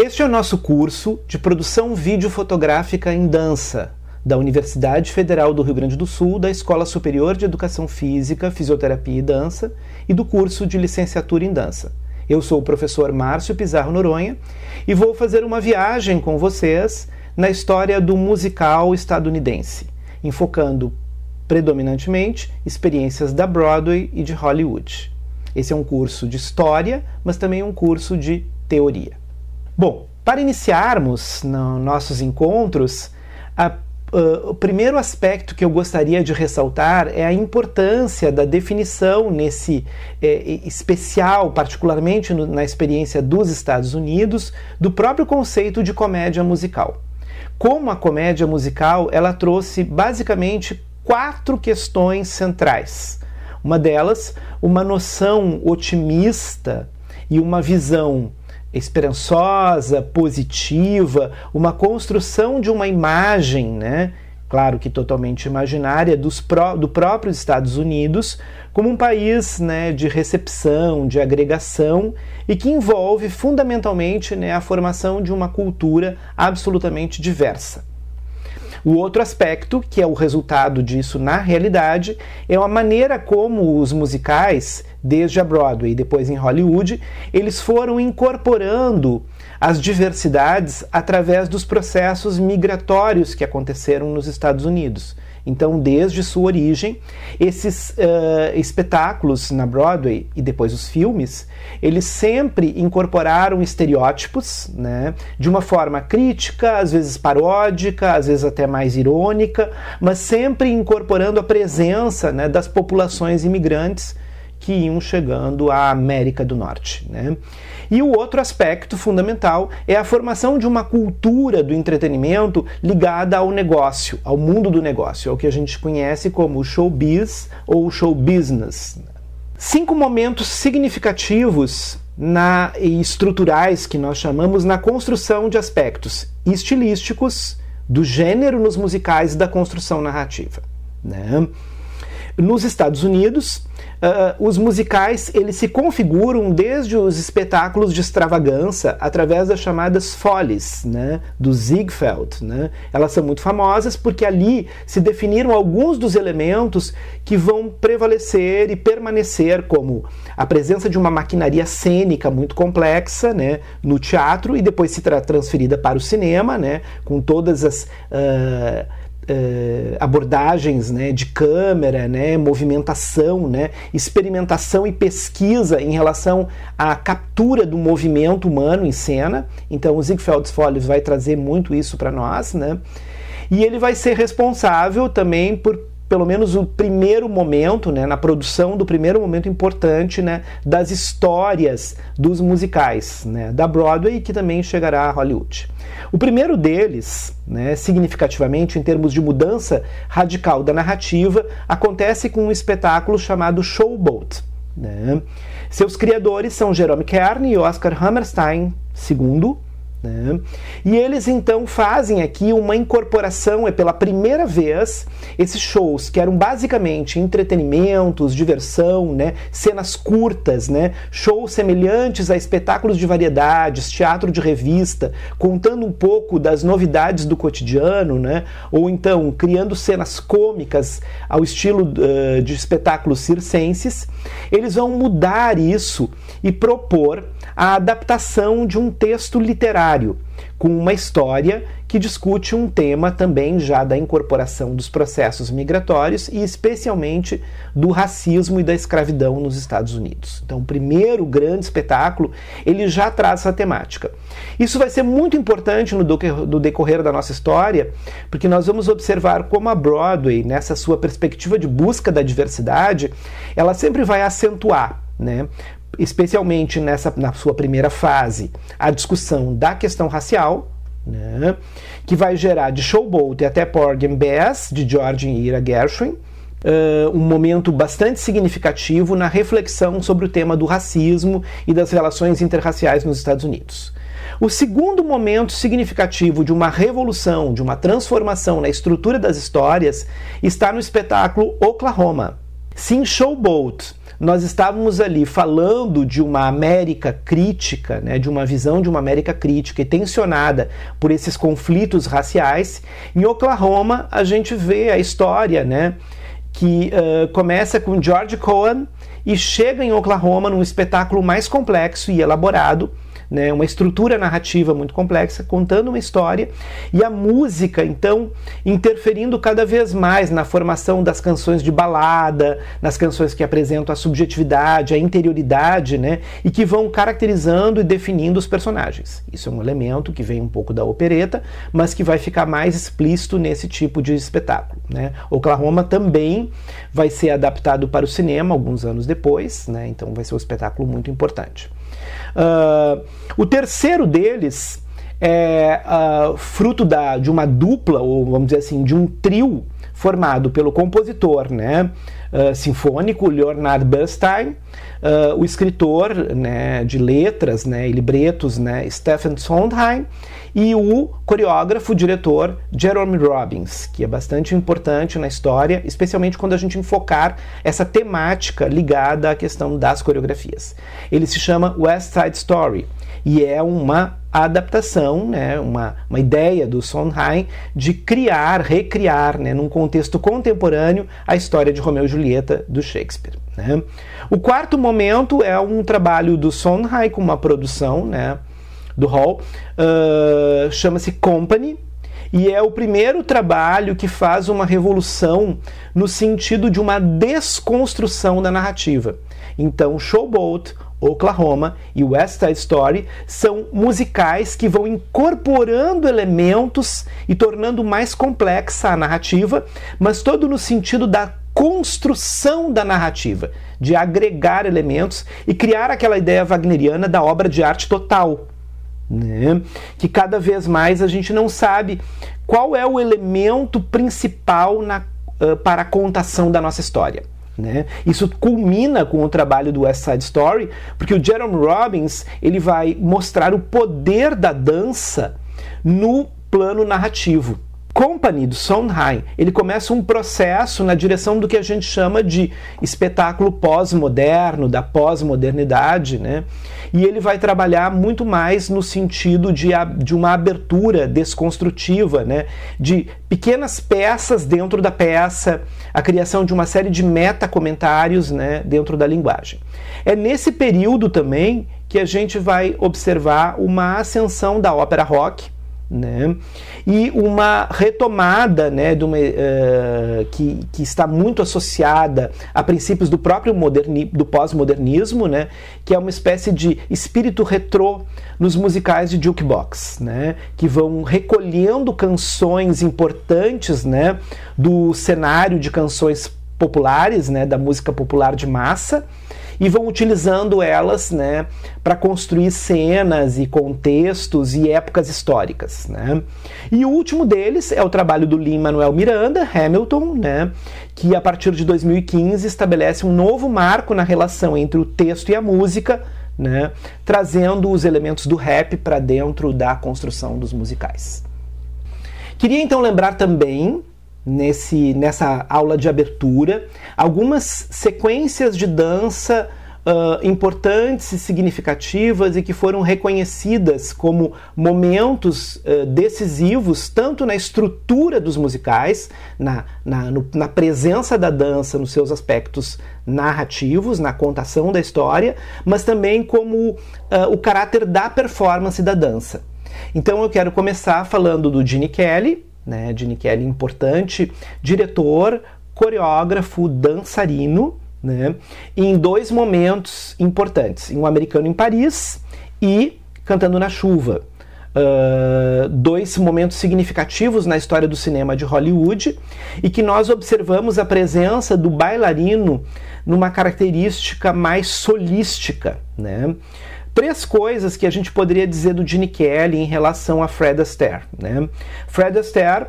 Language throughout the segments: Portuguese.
Este é o nosso curso de produção videofotográfica em dança da Universidade Federal do Rio Grande do Sul, da Escola Superior de Educação Física, Fisioterapia e Dança e do curso de licenciatura em dança. Eu sou o professor Márcio Pizarro Noronha e vou fazer uma viagem com vocês na história do musical estadunidense, enfocando predominantemente experiências da Broadway e de Hollywood. Esse é um curso de história, mas também um curso de teoria. Bom, para iniciarmos nossos encontros, o primeiro aspecto que eu gostaria de ressaltar é a importância da definição nesse especial, particularmente na experiência dos Estados Unidos, do próprio conceito de comédia musical. Como a comédia musical, ela trouxe basicamente 4 questões centrais. Uma delas, uma noção otimista e uma visão esperançosa, positiva, uma construção de uma imagem, né? Claro que totalmente imaginária, do próprio Estados Unidos, como um país, né, de recepção, de agregação, e que envolve fundamentalmente, né, a formação de uma cultura absolutamente diversa. O outro aspecto, que é o resultado disso na realidade, é a maneira como os musicais, desde a Broadway e depois em Hollywood, eles foram incorporando as diversidades através dos processos migratórios que aconteceram nos Estados Unidos. Então, desde sua origem, esses espetáculos na Broadway e depois os filmes, eles sempre incorporaram estereótipos, né, de uma forma crítica, às vezes paródica, às vezes até mais irônica, mas sempre incorporando a presença, né, das populações imigrantes que iam chegando à América do Norte, né? E o outro aspecto fundamental é a formação de uma cultura do entretenimento ligada ao negócio, ao mundo do negócio, ao que a gente conhece como showbiz ou show business. 5 momentos significativos e estruturais que nós chamamos na construção de aspectos estilísticos, do gênero nos musicais e da construção narrativa, né? Nos Estados Unidos, os musicais eles se configuram desde os espetáculos de extravagância através das chamadas Follies, né, do Ziegfeld, né? Elas são muito famosas porque ali se definiram alguns dos elementos que vão prevalecer e permanecer, como a presença de uma maquinaria cênica muito complexa, né, no teatro e depois se transferida para o cinema, né, com todas as abordagens, né, de câmera, né, movimentação, né, experimentação e pesquisa em relação à captura do movimento humano em cena. Então o Ziegfeld's Follies vai trazer muito isso para nós, né? E ele vai ser responsável também por pelo menos o primeiro momento, né, na produção do primeiro momento importante, né, das histórias dos musicais, né, da Broadway, que também chegará a Hollywood. O primeiro deles, né, significativamente em termos de mudança radical da narrativa, acontece com um espetáculo chamado Showboat, né? Seus criadores são Jerome Kern e Oscar Hammerstein II, né? E eles então fazem aqui uma incorporação, pela primeira vez, esses shows que eram basicamente entretenimentos, diversão, né? Cenas curtas, né? Shows semelhantes a espetáculos de variedades, teatro de revista, contando um pouco das novidades do cotidiano, né? Ou então criando cenas cômicas ao estilo de espetáculos circenses. Eles vão mudar isso e propor a adaptação de um texto literário, com uma história que discute um tema também já da incorporação dos processos migratórios e especialmente do racismo e da escravidão nos Estados Unidos. Então, o primeiro grande espetáculo, ele já traz essa temática. Isso vai ser muito importante no decorrer da nossa história, porque nós vamos observar como a Broadway, nessa sua perspectiva de busca da diversidade, ela sempre vai acentuar, né, especialmente na sua primeira fase, a discussão da questão racial, né, que vai gerar de Showboat até Porgy and Bess, de George e Ira Gershwin, um momento bastante significativo na reflexão sobre o tema do racismo e das relações interraciais nos Estados Unidos. O segundo momento significativo de uma revolução, de uma transformação na estrutura das histórias, está no espetáculo Oklahoma. Se em Showboat nós estávamos ali falando de uma América crítica, né, de uma visão de uma América crítica e tensionada por esses conflitos raciais. Em Oklahoma, a gente vê a história, né, que começa com George Cohan e chega em Oklahoma num espetáculo mais complexo e elaborado, né, uma estrutura narrativa muito complexa, contando uma história, e a música, então, interferindo cada vez mais na formação das canções de balada, nas canções que apresentam a subjetividade, a interioridade, né, e que vão caracterizando e definindo os personagens. Isso é um elemento que vem um pouco da opereta, mas que vai ficar mais explícito nesse tipo de espetáculo, né. Oklahoma também vai ser adaptado para o cinema alguns anos depois, né, então vai ser um espetáculo muito importante. O terceiro deles é fruto de uma dupla, ou vamos dizer assim, de um trio formado pelo compositor, né, sinfônico Leonard Bernstein, o escritor, né, de letras, né, e libretos, né, Stephen Sondheim, e o coreógrafo, diretor Jerome Robbins, que é bastante importante na história, especialmente quando a gente enfocar essa temática ligada à questão das coreografias. Ele se chama West Side Story e é uma adaptação, né, uma ideia do Sondheim de recriar, né, num contexto contemporâneo, a história de Romeu e Julieta do Shakespeare, né. O quarto momento é um trabalho do Sondheim com uma produção, né, do Hall, chama-se Company, e é o primeiro trabalho que faz uma revolução no sentido de uma desconstrução da narrativa. Então, Showboat, Oklahoma e West Side Story são musicais que vão incorporando elementos e tornando mais complexa a narrativa, mas todo no sentido da construção da narrativa, de agregar elementos e criar aquela ideia wagneriana da obra de arte total, né? Que cada vez mais a gente não sabe qual é o elemento principal para a contação da nossa história, né? Isso culmina com o trabalho do West Side Story, porque o Jerome Robbins ele vai mostrar o poder da dança no plano narrativo. Company, do Sondheim, ele começa um processo na direção do que a gente chama de espetáculo pós-moderno, da pós-modernidade, né? E ele vai trabalhar muito mais no sentido de uma abertura desconstrutiva, né? De pequenas peças dentro da peça, a criação de uma série de meta-comentários, né, dentro da linguagem. É nesse período também que a gente vai observar uma ascensão da ópera rock, né, e uma retomada, né, que está muito associada a princípios do próprio do pós-modernismo, né, que é uma espécie de espírito retrô nos musicais de jukebox, né, que vão recolhendo canções importantes, né, do cenário de canções populares, né, da música popular de massa, e vão utilizando elas, né, para construir cenas e contextos e épocas históricas, né. E o último deles é o trabalho do Lin-Manuel Miranda, Hamilton, né, que a partir de 2015 estabelece um novo marco na relação entre o texto e a música, né, trazendo os elementos do rap para dentro da construção dos musicais. Queria então lembrar também, nessa aula de abertura, algumas sequências de dança importantes e significativas e que foram reconhecidas como momentos decisivos tanto na estrutura dos musicais, na presença da dança nos seus aspectos narrativos, na contação da história, mas também como o caráter da performance da dança. Então eu quero começar falando do Gene Kelly, né? Gene Kelly, importante diretor, coreógrafo, dançarino, né? Em dois momentos importantes, em Um Americano em Paris e Cantando na Chuva. Dois momentos significativos na história do cinema de Hollywood e que nós observamos a presença do bailarino numa característica mais solística, né? Três coisas que a gente poderia dizer do Gene Kelly em relação a Fred Astaire, né? Fred Astaire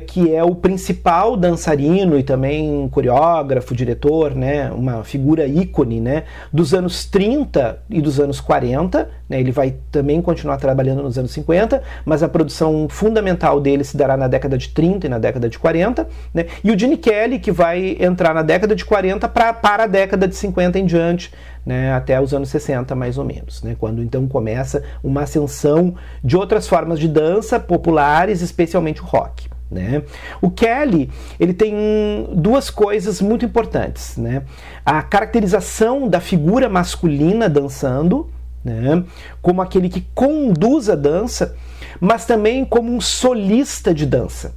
que é o principal dançarino e também coreógrafo, diretor, né, uma figura ícone, né, dos anos 30 e dos anos 40, né, ele vai também continuar trabalhando nos anos 50, mas a produção fundamental dele se dará na década de 30 e na década de 40, né, e o Gene Kelly, que vai entrar na década de 40 para a década de 50 em diante, né, até os anos 60 mais ou menos, né, quando então começa uma ascensão de outras formas de dança populares, especialmente o rock. Né? O Kelly, ele tem duas coisas muito importantes, né? A caracterização da figura masculina dançando, né, como aquele que conduz a dança, mas também como um solista de dança.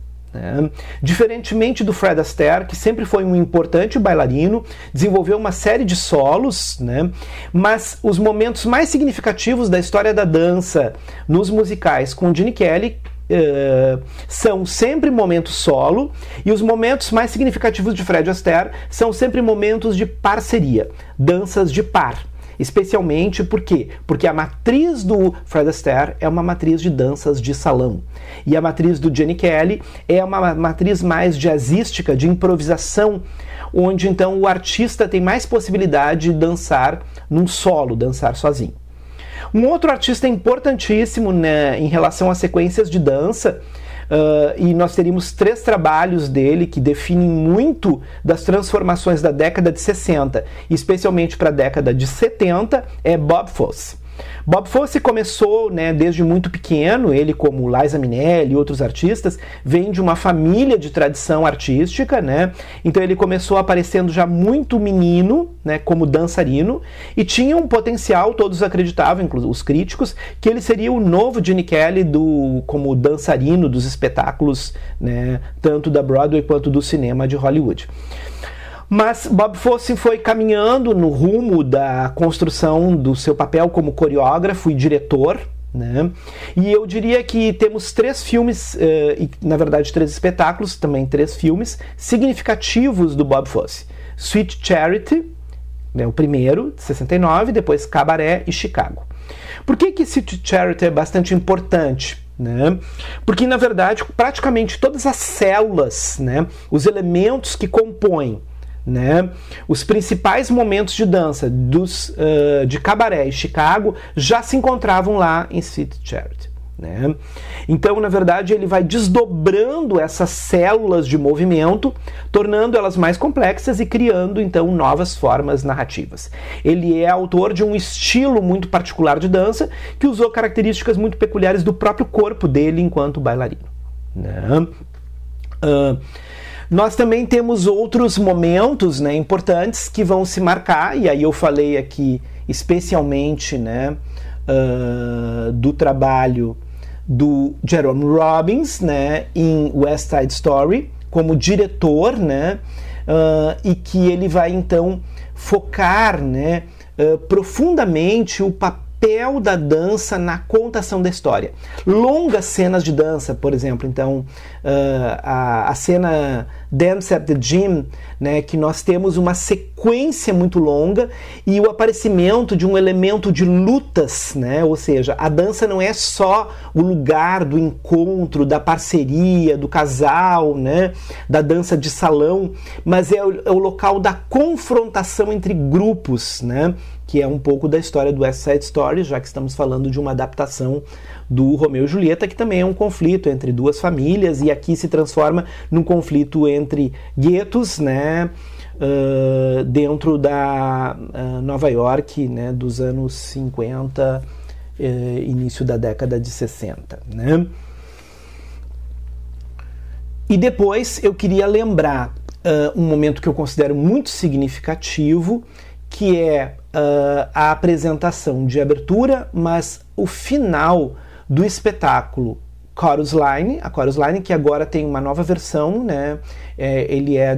Diferentemente do Fred Astaire, que sempre foi um importante bailarino, desenvolveu uma série de solos, né? Mas os momentos mais significativos da história da dança nos musicais com Gene Kelly são sempre momentos solo, e os momentos mais significativos de Fred Astaire são sempre momentos de parceria, danças de par. Especialmente por quê? Porque a matriz do Fred Astaire é uma matriz de danças de salão. E a matriz do Gene Kelly é uma matriz mais jazzística, de improvisação, onde então o artista tem mais possibilidade de dançar num solo, dançar sozinho. Um outro artista importantíssimo, né, em relação às sequências de dança, e nós teríamos 3 trabalhos dele que definem muito das transformações da década de 60, especialmente para a década de 70, é Bob Fosse. Bob Fosse começou, né, desde muito pequeno, ele como Liza Minnelli e outros artistas, vem de uma família de tradição artística, né? Então ele começou aparecendo já muito menino, né, como dançarino, e tinha um potencial, todos acreditavam, inclusive os críticos, que ele seria o novo Gene Kelly como dançarino dos espetáculos, né, tanto da Broadway quanto do cinema de Hollywood. Mas Bob Fosse foi caminhando no rumo da construção do seu papel como coreógrafo e diretor, né? E eu diria que temos 3 filmes, e na verdade 3 espetáculos, também 3 filmes significativos do Bob Fosse. Sweet Charity, né, o primeiro, de 69, depois Cabaré e Chicago. Por que Sweet Charity é bastante importante? Né? Porque, na verdade, praticamente todas as células, né, os elementos que compõem, né, os principais momentos de dança de Cabaré e Chicago já se encontravam lá em Sweet Charity. Né? Então, na verdade, ele vai desdobrando essas células de movimento, tornando elas mais complexas e criando, então, novas formas narrativas. Ele é autor de um estilo muito particular de dança que usou características muito peculiares do próprio corpo dele enquanto bailarino. Né? Nós também temos outros momentos, né, importantes que vão se marcar, e aí eu falei aqui especialmente, né, do trabalho do Jerome Robbins, né, em West Side Story, como diretor, né, e que ele vai então focar, né, profundamente o papel da dança na contação da história. Longas cenas de dança, por exemplo, então a cena Dance at the Gym, né, que nós temos uma sequência muito longa e o aparecimento de um elemento de lutas, né, ou seja, a dança não é só o lugar do encontro, da parceria, do casal, né, da dança de salão, mas é o local da confrontação entre grupos, né, que é um pouco da história do West Side Story, já que estamos falando de uma adaptação do Romeu e Julieta, que também é um conflito entre duas famílias, e aqui se transforma num conflito entre guetos, né, dentro da Nova York, né, dos anos 50, início da década de 60. Né? E depois eu queria lembrar um momento que eu considero muito significativo, que é a apresentação de abertura, mas o final do espetáculo Chorus Line, a Chorus Line, que agora tem uma nova versão, né? Ele é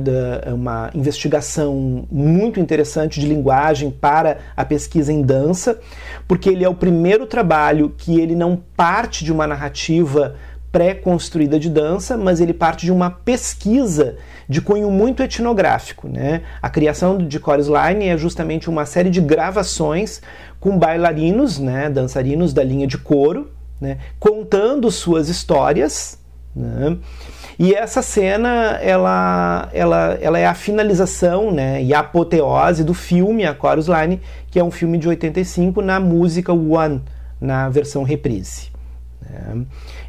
uma investigação muito interessante de linguagem para a pesquisa em dança, porque ele é o primeiro trabalho que ele não parte de uma narrativa pré-construída de dança, mas ele parte de uma pesquisa de cunho muito etnográfico, né? A criação de Chorus Line é justamente uma série de gravações com bailarinos, né, dançarinos da linha de coro, né, contando suas histórias, né? E essa cena, ela é a finalização, né, e a apoteose do filme A Chorus Line, que é um filme de 85, na música One, na versão reprise.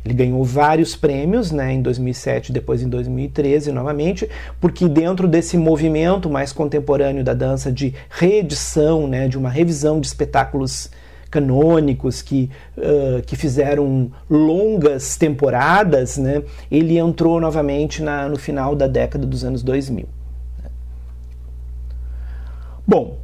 Ele ganhou vários prêmios, né, em 2007, depois em 2013 novamente, porque dentro desse movimento mais contemporâneo da dança de reedição, né, de uma revisão de espetáculos canônicos que fizeram longas temporadas, né, ele entrou novamente no final da década dos anos 2000. Bom,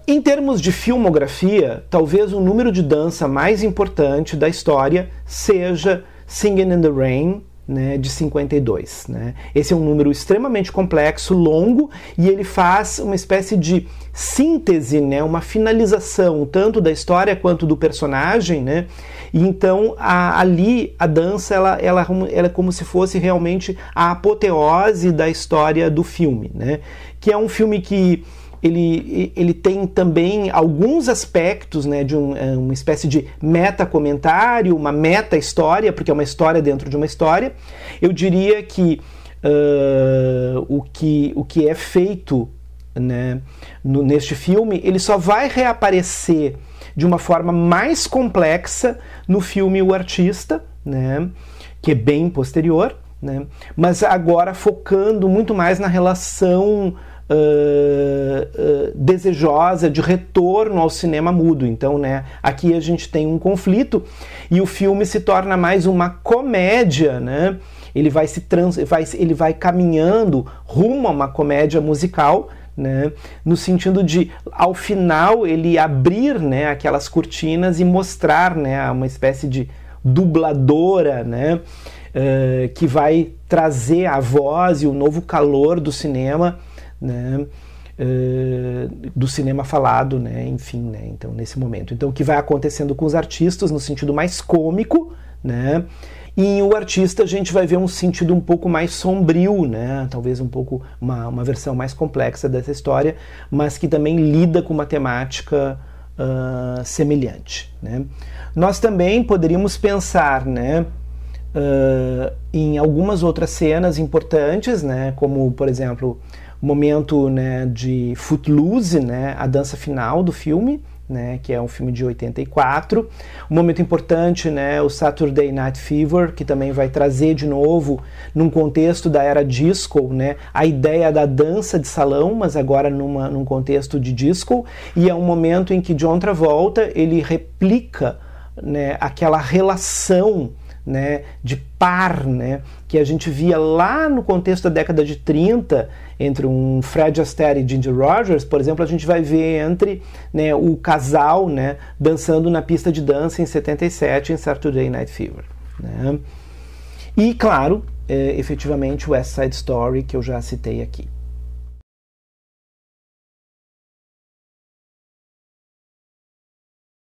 em termos de filmografia, talvez o número de dança mais importante da história seja Singin' in the Rain, né, de 52. Né? Esse é um número extremamente complexo, longo, e ele faz uma espécie de síntese, né, uma finalização tanto da história quanto do personagem, né? E então ali a dança ela é como se fosse realmente a apoteose da história do filme, né? Que é um filme que ele tem também alguns aspectos, né, de uma espécie de meta-comentário, uma meta-história, porque é uma história dentro de uma história. Eu diria que o que é feito, né, neste filme, ele só vai reaparecer de uma forma mais complexa no filme O Artista, né, que é bem posterior, né, mas agora focando muito mais na relação desejosa de retorno ao cinema mudo. Então, né, aqui a gente tem um conflito e o filme se torna mais uma comédia, né? Ele vai caminhando rumo a uma comédia musical, né? No sentido de, ao final, ele abrir, né, aquelas cortinas e mostrar, né, uma espécie de dubladora, né, que vai trazer a voz e o novo calor do cinema, né, do cinema falado, né, enfim, né, então nesse momento. Então o que vai acontecendo com os artistas no sentido mais cômico, né, e em O Artista a gente vai ver um sentido um pouco mais sombrio, né, talvez um pouco uma versão mais complexa dessa história, mas que também lida com uma temática semelhante, né. Nós também poderíamos pensar, né, em algumas outras cenas importantes, né, como por exemplo o momento, né, de Footloose, né, a dança final do filme, né, que é um filme de 84. Um momento importante, né, o Saturday Night Fever, que também vai trazer de novo, num contexto da era disco, né, a ideia da dança de salão, mas agora num contexto de disco. E é um momento em que John Travolta ele replica, né, aquela relação, né, de par, né, que a gente via lá no contexto da década de 30 entre um Fred Astaire e Ginger Rogers, por exemplo, a gente vai ver entre, né, o casal, né, dançando na pista de dança em 77 em Saturday Night Fever, né? E claro, efetivamente o West Side Story que eu já citei aqui.